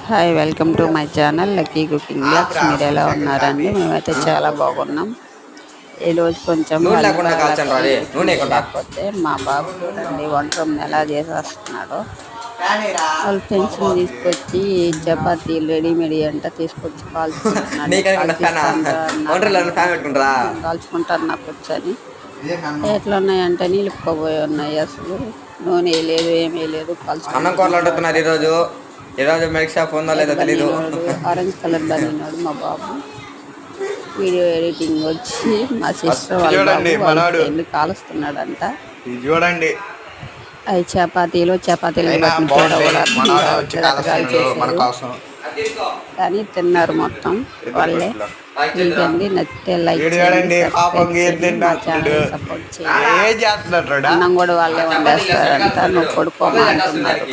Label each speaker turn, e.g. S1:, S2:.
S1: Hi welcome to my channel lucky cooking blogs. మీరు ఎలా ఉన్నారండి? మేమైతే చాలా బాగున్నాం. ఈరోజు కొంచెం లేకపోతే మా బాబు చూడండి వంట రూమ్ ఎలా చేసేస్తున్నాడో. వాళ్ళు పెన్సిల్ తీసుకొచ్చి చపాతీలు రెడీమేడ్ అంట తీసుకొచ్చి కాల్చుకుంటారు నాకు వచ్చని. ఎట్లా ఉన్నాయంటే నిలుపుకోబోయి ఉన్నాయి. అసలు నూనె లేదు, ఏమీ లేదు.
S2: ఈరోజు మిల్క్ షాప్ ఉందో లేదో తెలీదు.
S1: ఆరెంజ్ కలర్ బనినాడు మా బాబు. వీడియో ఎడిటింగ్ వచ్చి మా సిస్టర్ వాళ్ళ కాలుస్తున్నాడంట.
S2: చూడండి
S1: అవి చపాతీలు కానీ తిన్నారు మొత్తం వాళ్ళే. మీకండి నచ్చితే లైక్ చేయండి, సపోర్ట్ చేయండి. అన్నం కూడా వాళ్ళే వండేస్తారంట. నువ్వు పడుకోమా అంటున్నారు.